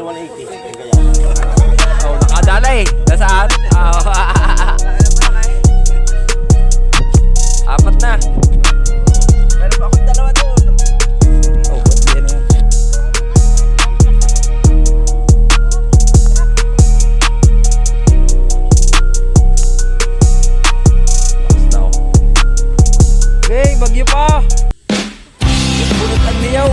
180. Kaya. Oh, nakadala eh. Nasaan? Apat na. Meron pa akong dalawa doon. Oh, ba't yan yun? Lakas na ako. Okay, bagyo pa. Bunot ang niyaw.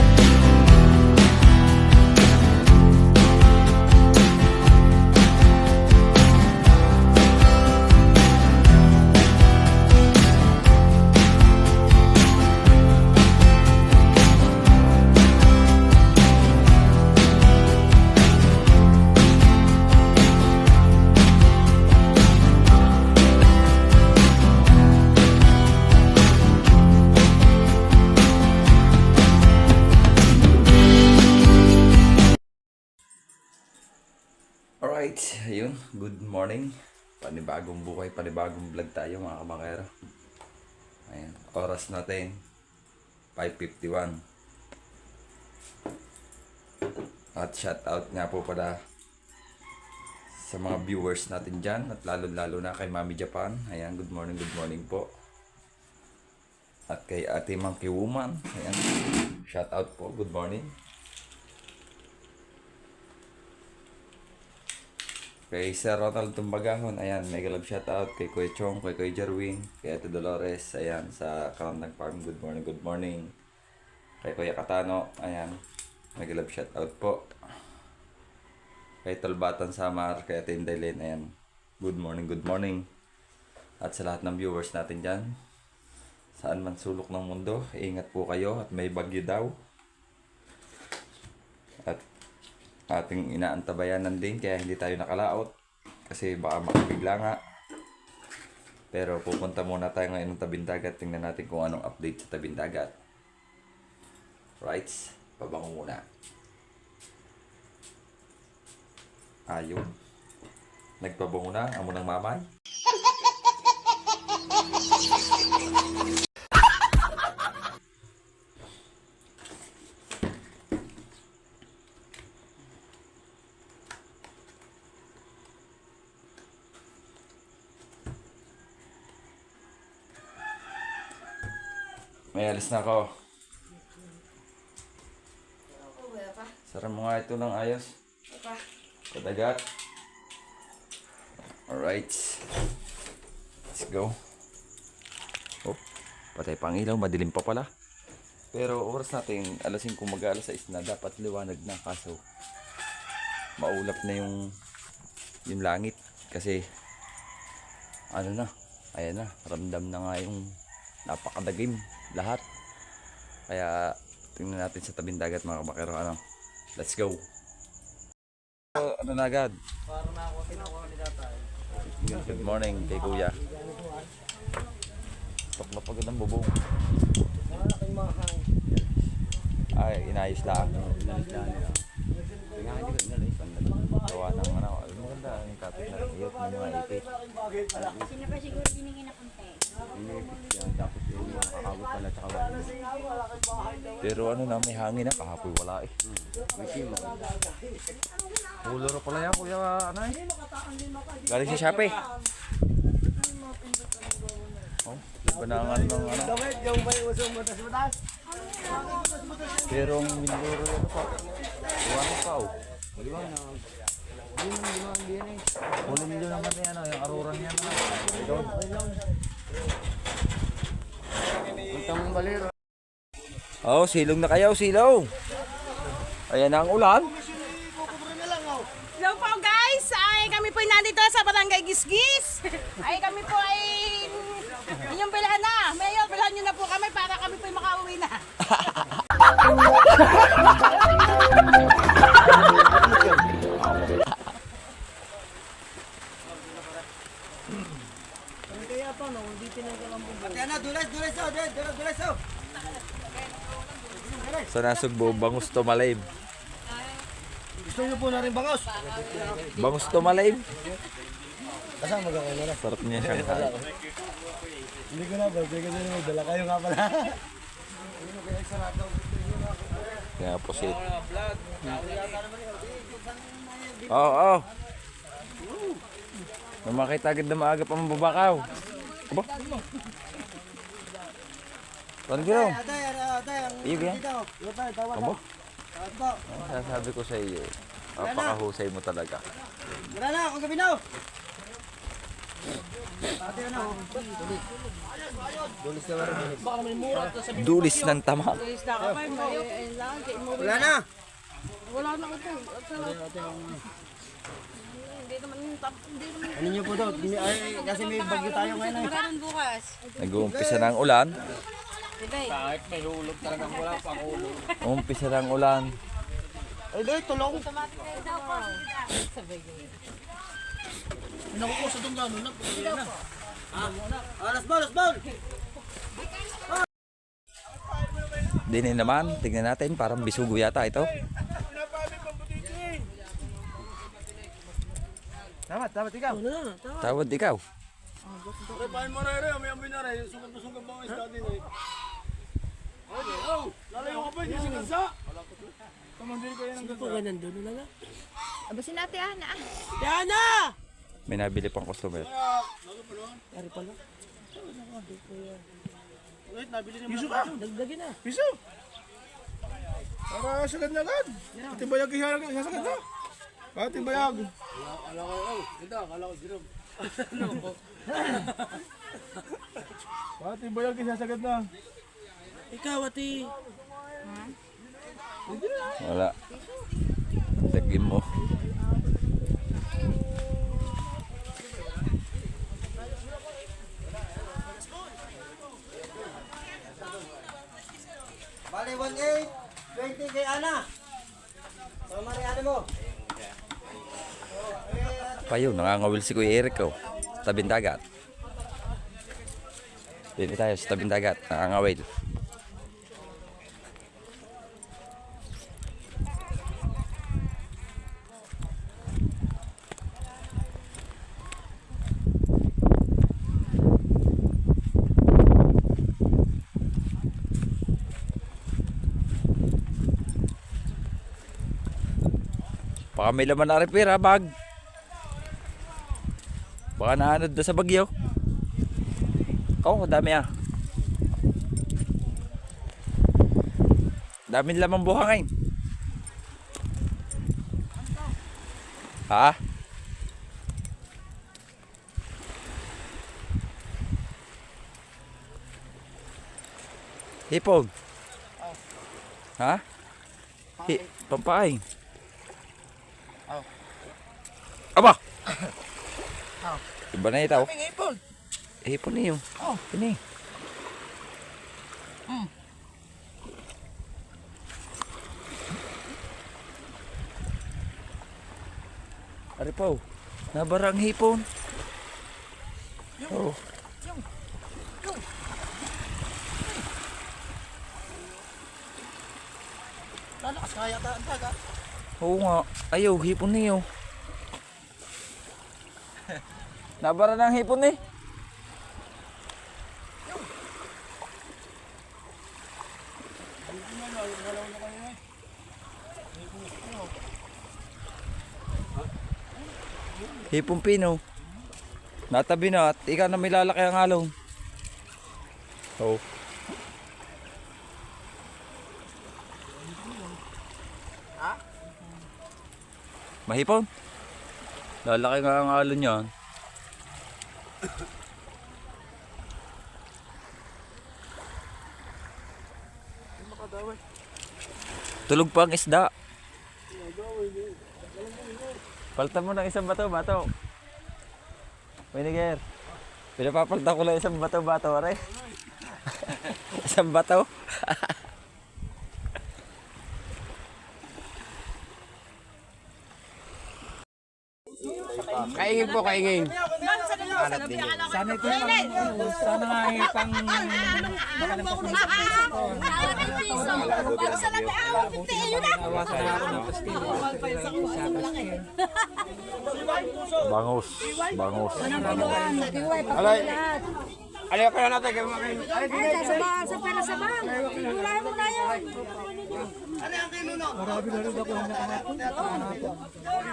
Alright, ayun, good morning. Panibagong buhay, panibagong vlog tayo mga kamakero. Ayan, oras natin 5:51. At shout out nga po pala sa mga viewers natin dyan. At lalo na kay Mami Japan. Ayan, good morning po. At kay Ate Monkey Woman. Ayan, shout out po, good morning. Kay Sir Ronald Tumbagahon, ayan, mega love shoutout kay Kuya Chong, kay Kuya Jerwin, kay Ate Dolores, ayan, sa Kalamnag Farm, good morning. Kay Kuya Katano, ayan, mega love shoutout po. Kay Tolbatan Samar, kay Ate Indaylin, ayan, good morning. At sa lahat ng viewers natin dyan, saan man sulok ng mundo, ingat po kayo at may bagyo daw. At ating inaantabayanan din kaya hindi tayo nakalaot kasi baka makabigla nga. Pero pupunta muna tayo ngayon ng tabing dagat, tingnan natin kung anong update sa tabing dagat. Right, pabango muna. Ayun, nagpabango na amo ng mamay. May alis na ako. Sara mo nga ito ng ayos. Kadagat. Alright. Let's go. Oh, patay pang ilaw. Madilim pa pala. Pero oras natin, alas 5 mag-alas 6 na. Dapat liwanag na. Kaso, maulap na yung langit. Kasi, ano na. Ayan na. Ramdam na nga yung napakadagim. Lahat. Kaya tingnan natin sa tabing dagat mga kamakero. Ano? Let's go. Ano na agad? Good morning kay Kuya. Tok na pagod ang bubong. Ay, inayos lang. Gawa ng ano. Maganda yung kapit na iyot ng mga ipit. Sino pa siguro binigyan na konti? Tapos yung nakakabot pala tsaka wala. Pero ano na, may hangin na. Kahapoy wala eh. Ulor pala yan, Kuya Anay. Galing sa Shopee. Oh, banangan ng ano. Pero ang minuro yan pa. Iwan pa oh. Iwan na. Kulin nyo naman yan, yung aruran yan. Oh, silong na kayo, silaw. Ayan na ang ulan. Hello po guys, ay kami po nandito sa Barangay Gisgis. Ay kami po ay inyong bilhan na. Mayor, bilhan nyo na po kami para kami po makauwi na. Sa nasugbo, bangus to malayb. Gusto nyo po na rin bangos? Bangus to malayb. Kasama ka kayo na. Sarap niya Shanghai. Hindi ko na ba, hindi ko na dala kayo nga pala. Kaya po si Oo, oo. Nung makita agad na maaga pa mababakaw. Aba? Paano ginaw? Iyo yan? Aba? Sasabi ko sa iyo, napakahusay mo talaga. Wala na, kung gabi na. Dulis ng tama. Wala na. Wala na ito. Hindi naman Ano niyo po daw? Ay, kasi may bagyo tayo ngayon eh. meron bukas. Nag-uumpisa ng ulan. Bibay. Uumpisa ng ulan. Ay, doy, tulong. Alas ball. Dinin naman, tignan natin, parang bisugo yata ito. Dapat ikaw. Tawad ikaw. Paano mo rin, may amoy na rin. Sungkat ba ang isda din eh. Lalayo ka pa, hindi sinasa. Tumandil ko yan ang ganda. Abasin natin, Ana. Yana! May nabili pang customer. Wait, nabili naman. Piso ka. Dagdagin na. Piso. Para sagad na agad. Pati bayag isasagad na. Pati bayag. Kala ko, kala ko, Jerome. Pati bayag isasagad na. Ikaw, ati. Wala. Tagin mo. Bali, 1.8. 20 kay Ana. So, Mariano mo. Payo, nangangawil si Kuya Eric oh. Sa tabing dagat. Dito tayo sa tabing dagat, nangangawil. Baka may laman na repair ha, bag. Baka naanod na sa bagyo. Oh, dami ah. Daming lamang buhangin. Ha? Hipog. Ha? Pampain. Aba! Iba na ito. Hipon. Hipon niyo. Ini. Ari po. Nabarang hipon. Oh. Lalakas kaya taan taga. Oo nga. Ayaw, hipon niyo. Nabara ng hipon eh. Hipon pino. Natabi na at ikaw na may lalaki ang alon. Oh. Mahipon? Lalaki nga ang alon yan. Tulog pa ang isda. Paltan mo ng isang bato. Winiger. Pinapapaltan ko lang isang bato, are. Isang bato. Kaingin po, kaingin. Sana ito Sana nga pang... Bangus. Alay. Alay ka na natin. Sa pera sa bang. Wala mo na yun.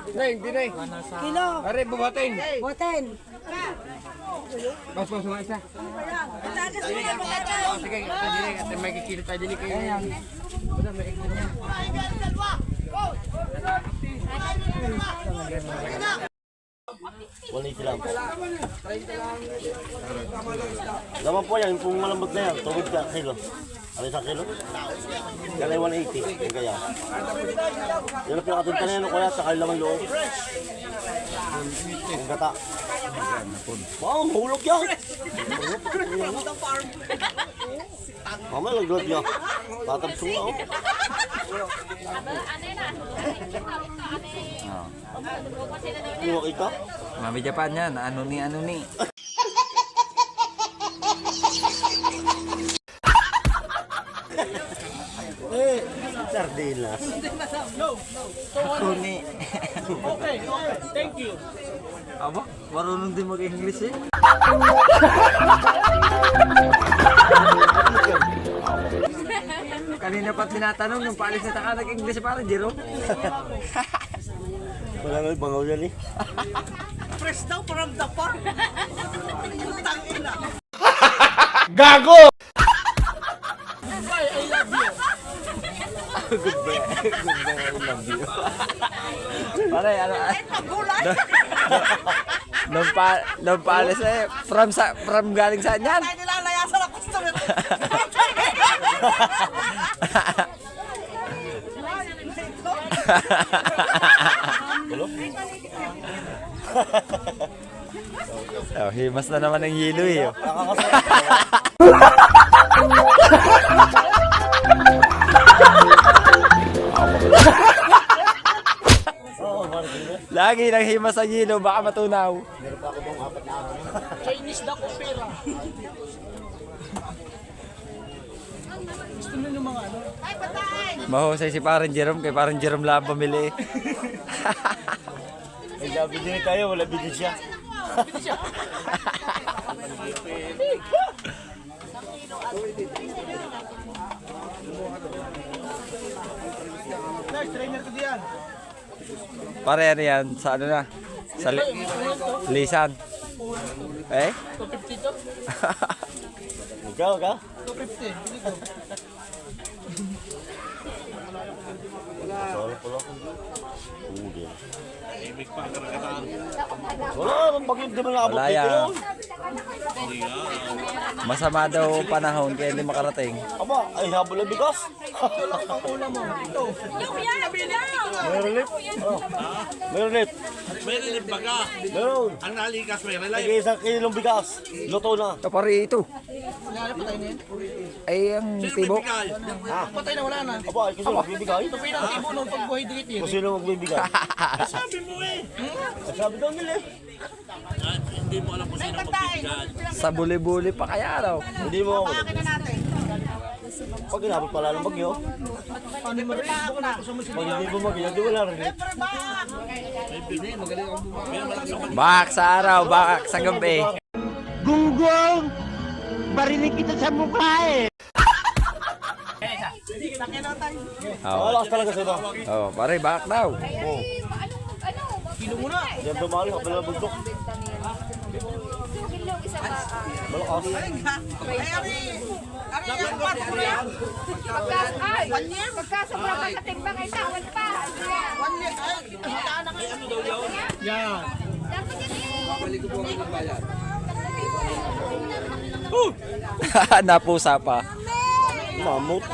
Hindi na. Kilo. Pare, buhatin. Boten. Mas mga isa. Tagas mo na mga Oh, sige, ito dili. At may kikilo tayo dili kayo. Wala, may ikot niya. Laman po yan, kung malambot na yan, tubig ka, kilo. Ano isang kilo? Kalay 180, yung kaya. Yan ang pinakatunta na yan, kuya, sa kailangan loob. Ang gata. Wow, hulog yan! Mamaya, laglag yan. Tatabsong na, oh. Hindi mo kita? Mami Japan yan. Ano ni. Sardinas. Ako ni. Okay, thank you. Aba, marunong din mag-English eh. Kanina pa tinatanong nung paalis na taka nag-English para Jero. Wala nga bangaw yan eh. Fresh daw from the farm. Goodbye, I love you. Pare, ano? Nung paalis eh, from galing saan yan? Tayo nilalayasan ang customer. Oh, himas na naman ang hilo eh. Oh. Lagi nang himas ang hilo, baka matunaw. Chinese na kupira. Gusto nyo yung mga ano? Mahusay si Parang Jerome, kay Parang Jerome lang ang pamili. May gabi din tayo, wala bidin siya. Guys, trainer ko diyan. Pare ano yan, sa ano na? Sa lisan. Eh? 250 to? Ikaw ka? 250. Hindi ko. Solo pala. Uli. Wala, ang bagay di mo nakabot Wala dito. yan. Masama daw ang panahon kaya hindi makarating. Aba, ay habol ang bigas. Meron lip? Oh. Meron lip? May rilip baga. Meron. Ang nalikas may rilip. Lagi isang kilong bigas. Luto na. Ito pare ito. Ay ang tibo. Patay na, wala na. Aba, ay kasi magbibigay. Ito pinang-tibo nung pag-hydrate Kung sino magbibigay. Sabi mo eh. Sabi daw nila eh. Hindi mo alam kung sino magbibigay. Sa buli-buli pa kaya raw. Hindi mo ako. Pag inabot pala ng bagyo. Paano mo rin? Bukan ako sa musin. Pag hindi mo magyo, di wala rin. Bak sa araw, bak sa gabi. Gunggong! Barinig kita sa mukha eh! Oh, Malakas talaga sa iba. oh, pare bak daw. Kilo muna. Diyan dumali ka pala bundok. Malakas. Pagkasobra pa sa timbang ay tawad pa. Yan. Napusa pa. Mamut.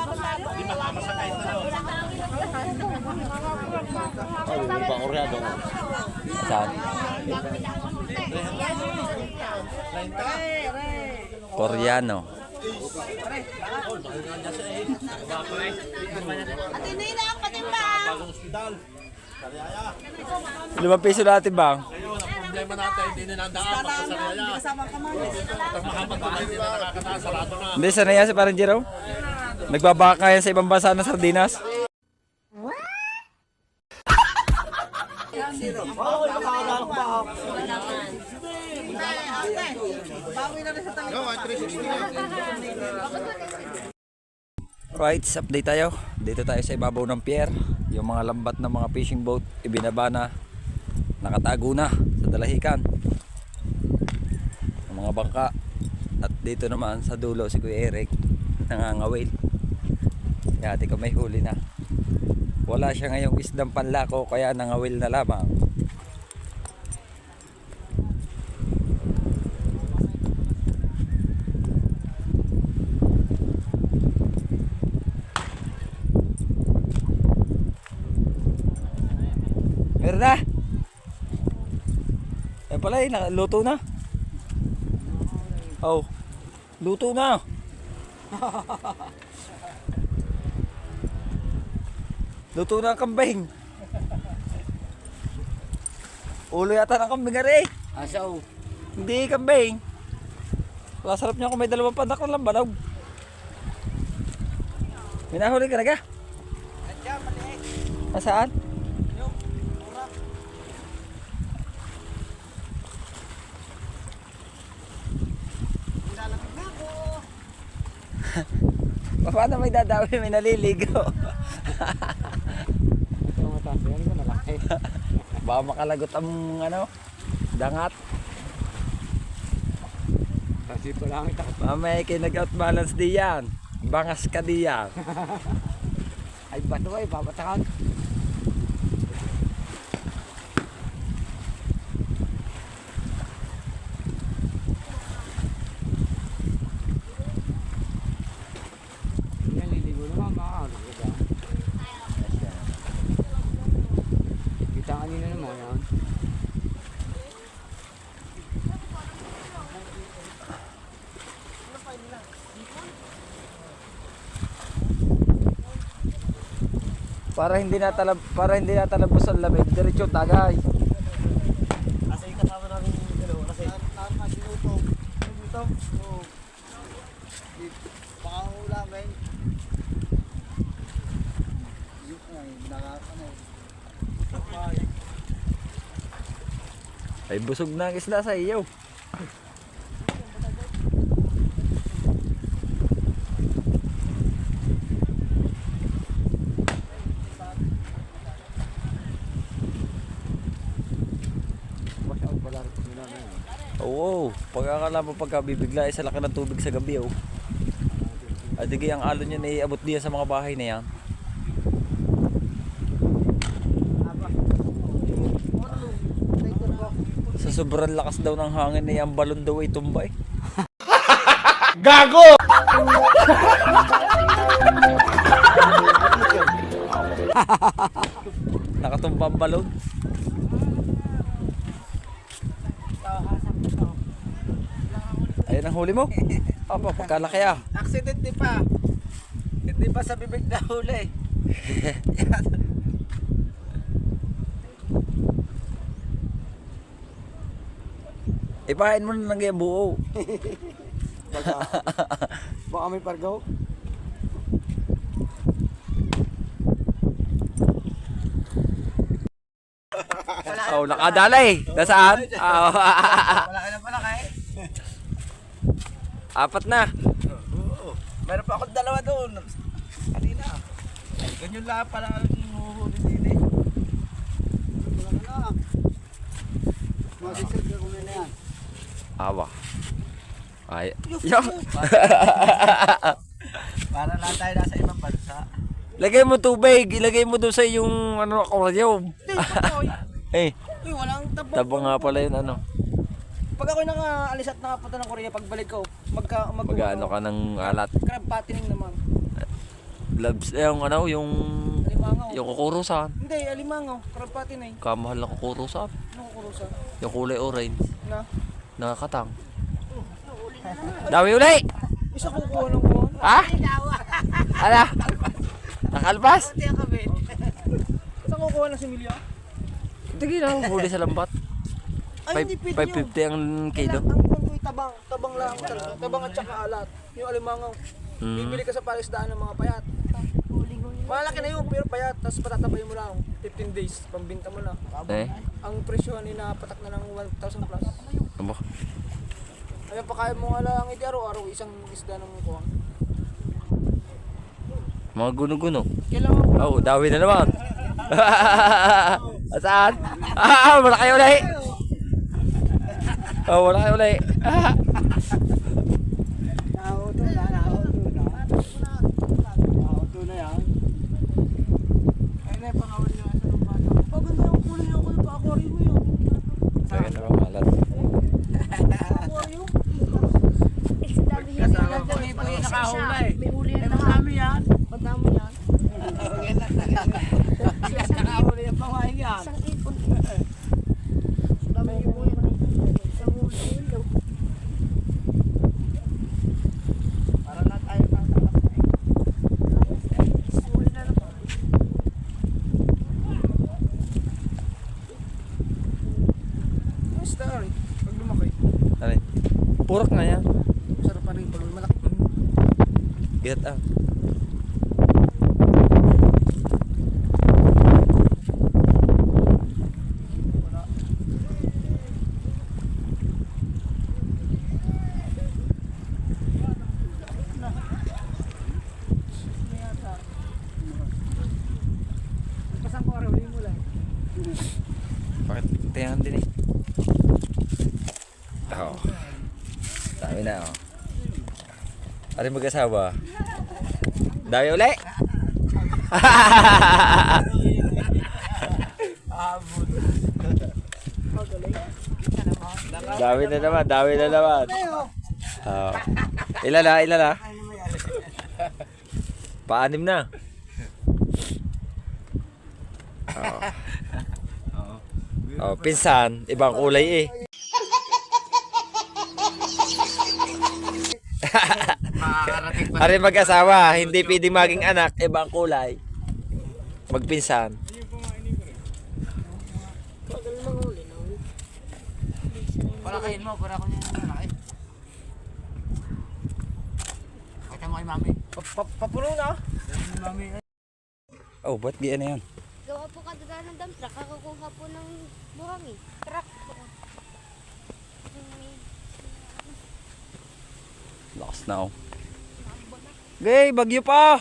Ay, may pa koreado. Saan? Koreano. At hindi na ang patimbang. 5 piso natin bang? Problema natin, hindi na nandaan pa sa saraya. Kasama ka man. Ang mahabang pa hindi na nakakataas, sarado na. Hindi, sana yan si Parang Jerome. Nagbabaka nga yan sa ibang bansa ng sardinas. Right, update tayo. Dito tayo sa ibabaw ng pier. Yung mga lambat ng mga fishing boat, ibinaba na. nakatago na sa dalahikan ang mga bangka. At dito naman sa dulo si Kuya Eric nangangawil. Yati ko may huli na. Wala siya ngayong isdang panlako kaya nangawil na lamang. Meron na. Eh pala luto na. Oh, luto na. Luto na ang kambing. Ulo yata ng kambing ari. Asaw. Hindi kambing. Masarap niya kung may dalawang panak na lambanog. Minahuli ka na ka? Nasaan? Paano may dadawi, may naliligo? Baka makalagot ang ano, dangat. Kasi po lang ito. Mamaya kinag-outbalance di yan. Bangas ka di yan. Ay bato ay babatakan. Naliligo naman maaari ba? Kita kanina naman yan. Para hindi natalabos ang lamig, diretso tagay. Kasi yung kasama namin yung dalawa kasi nakasinuto. Sinuto? Oo. Baka ulamin. Yung ay, nakakano. Ay busog na ang isda sa iyo. Oo, pagkakala mo pagkabibigla sa laki ng tubig sa gabi oh. Adigi ang alon niya na iabot diyan sa mga bahay na yan. Sa sobrang lakas daw ng hangin na yung balon daw ay tumbay. Gago! Nakatumba ang balon. Ayun ang huli mo. Apa, pagkalaki ah. Accident di pa. Hindi pa sa bibig na huli. Ipahin mo na ng buo. Baka may pargaw. Oh, nakadalay. Nasaan? Oh. Malaki na malaki. Apat na. Meron pa akong dalawa doon. Kanina. Ganyan lang pala yung huhuli din eh. Masisig ka kung na yan. Awa. Ay. Yo. Para lang tayo nasa ibang bansa. Lagay mo tubig, ilagay mo doon sa yung ano aquarium. Eh, Uy, walang tabang. tabang nga pala yun ano. Pag ako'y nakaalis at nakapunta ng Korea, pagbalik ko, Mag-ano ka ng alat. crab patining naman. Labs, yung ano, yung Alimangaw. kukurusan. Hindi, alimangaw. Crab patining. Kamahal na kukurusan. Ano kukurusa? Yung kulay orange. Na? Nakakatang. Dami uli! Isa kukuha ng kuha. Ha? Ala? Nakalpas? Pati ang kabit. Isa kukuha ng similya. Tigil lang, huli sa lambat. Ay, hindi pwede yun. 550 ang kilo. Ang kuha tabang. Tabang lang talaga. Tabang at saka alat. Yung alimangaw. Hmm. Bibili ka sa palisdaan ng mga payat. Malaki na yun, pero payat. Tapos patatabay mo lang. 15 days, pambinta mo na. Eh, Ang presyo ni napatak na ng 1,000 plus. aba. Kaya pa kaya mo nga lang iti araw-araw isang isda ng kuha. Mga guno-guno. Kailangan mo. Oh, dawi na naman. Saan? Malaki uli. Oh, malaki uli. Paganda yung kulay yung kulay pa aquarium mo yun. Kaya na malat. Aquarium? Kami po yung nakahula eh. May uli yan. Madami yan. Madami yan. Nakahuli yung pangwain yan. Isang ipon. Dami po yan. Isang uli yun. Para na tayo pang Uli na naman. yung story. Pag lumaki. Alay. Purok na yan. Sarap pa rin pag malaki. Get ah. Pasang ko araw, mo lang. Bakit tayangan din eh? Oo. Dami na oh. Ari mag-asawa. Dami uli. Dami na naman, dami na naman. Oh. Ilan na? Paanim na. Oh, pinsan, ibang kulay eh. Ari mag-asawa, hindi pwedeng maging anak, ibang kulay. Magpinsan. Palakayin mo, para ko niya malaki. Kaya mo kay mami. Papuno na. Mami. Oh, ba't di ano yan? Gawa po kadaga ng dump truck. Kakakuha po ng buhangin. Truck po. Lakas na oh. Gay, bagyo pa!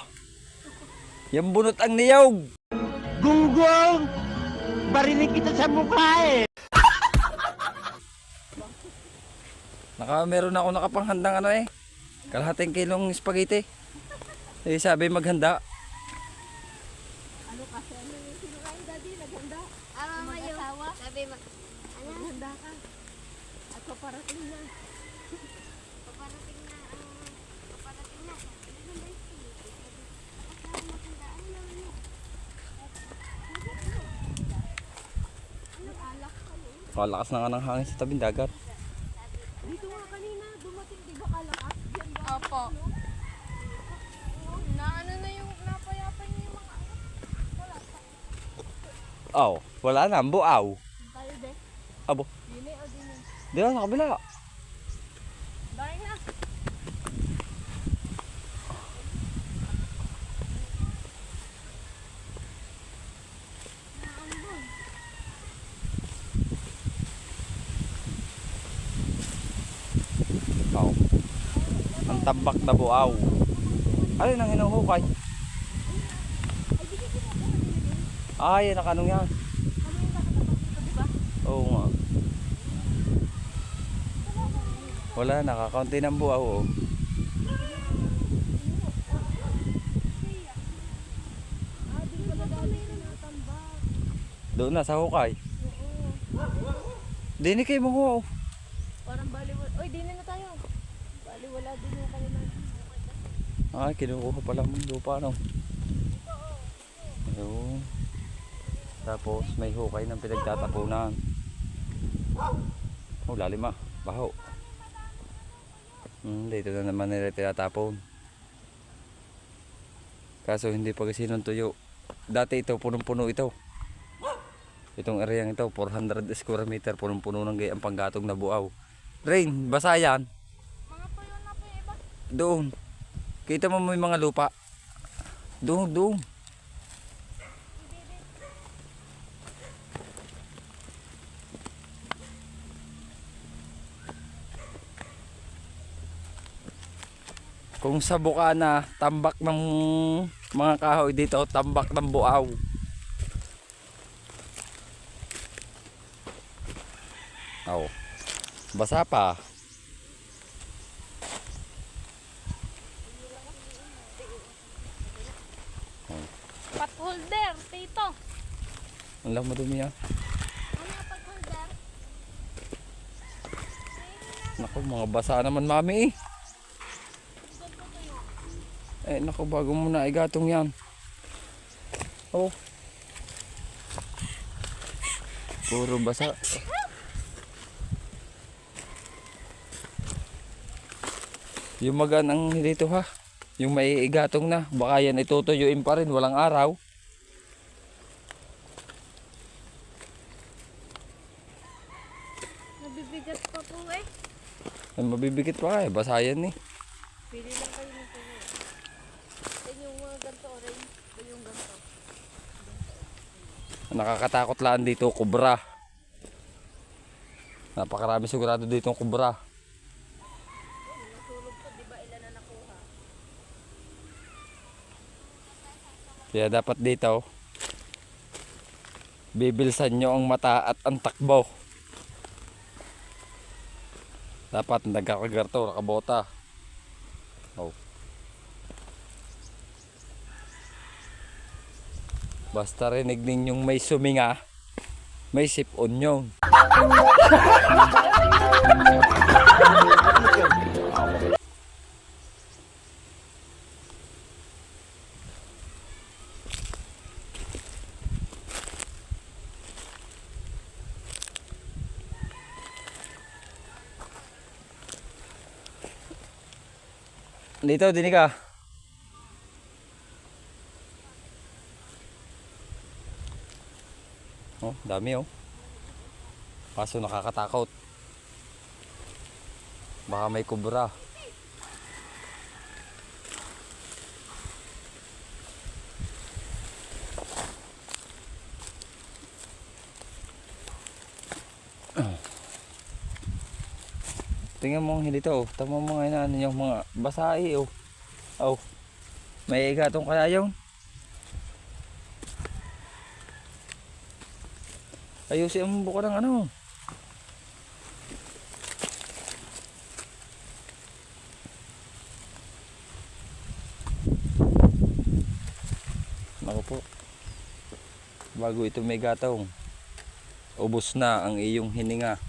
Yung bunot ang niyog! Gunggong! Barinig kita sa mukha eh! Meron ako nakapanghandang ano eh. Kalahating kilong spaghetti. Eh sabi maghanda. Sabi handa ka. At paparating na. Paparating na. Paparating na. Kalakas na nga ng hangin sa tabing dagat. Dito nga kanina, dumating, di ba kalakas? Yan ba? Opo. Naano na yung napayapan niyo yung mga Oh, wala na, buaw. tayo de. Abo. Dine o dine. Di ba sa kabila? Dahil na. Oh. Ang tambak na buaw. Ano nang hinuhukay? Ay, nakanong yan. Oo nga. Wala, nakakaunti ng buaw oh. Doon na sa hukay. Dini kayo mo. Parang baliwala. Oy, dine na tayo. Baliwala din yung kanila. Ay, kinukuha pala ng lupa no. Ayun. Tapos may hukay ng pinagtatapunan. Oh, lalim ah. Baho. Dito na naman nila tinatapon. Kaso hindi pa kasi nung tuyo. Dati ito, punong-puno ito. Itong area ito, 400 square meter, punong-puno ng gayang panggatong na buaw. Rain, basa yan. Mga puyo na po yung iba. Doon. Kita mo may mga lupa. Doon. Kung sa Bukana, tambak ng mga kahoy dito, tambak ng buaw. Oo. Basa pa. Pot holder, tito. Ang lang madumi yan. Ano yung pot holder? Naku, mga basa naman mami eh. Eh naku, bago mo na igatong yan. Oh. Puro basa. Yung maganang dito ha. Yung may igatong na. Baka yan itutuyuin pa rin. Walang araw. Nabibigat pa po eh. Ay, mabibigit pa eh. Basa yan eh. Pili lang kayo ng tuyo. Yan yung mga ganito orange. O yung ganito. Nakakatakot lang dito, kubra. Napakarami sigurado dito ng kubra. Kaya dapat dito bibilsan nyo ang mata at ang takbo. Dapat nagkakagarto, nakabota. Oh. Basta rinig ninyong may suminga, may sipon yun. Dito, dinig ka. Oh, dami oh. Kaso nakakatakot. Baka may kubra. Tingnan mo hindi to oh. Tama mo nga ano yung mga basahi oh. Oh. May igatong kaya yun. Ayusin mo buka ng ano. Naku po. Bago ito may gatong. Ubos na ang iyong hininga.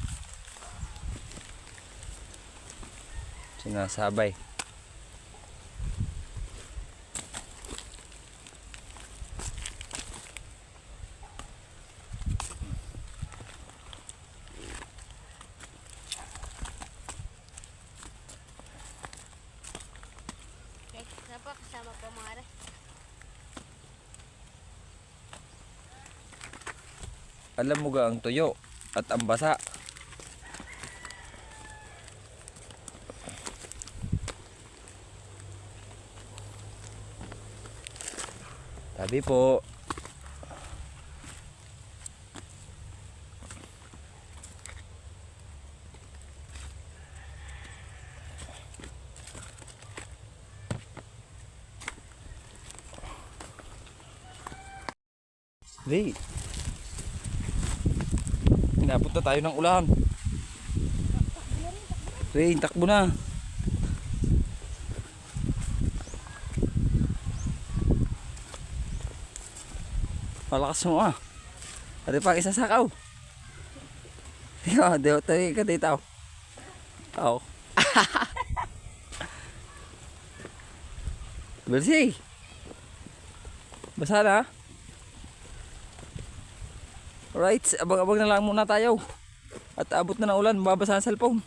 Sinasabay. Okay, saan po kasama po mga re? Alam mo ga ang tuyo at ang basa. Sabi po. Di. Inabot na tayo ng ulan. Rain, takbo na. Malakas mo ah. Ate pa isasakaw. Yo, deo tayo ka dito. Oh. Bersih. Basa na. Alright, abang-abang na lang muna tayo. At abot na ng ulan, mababasa ang cellphone.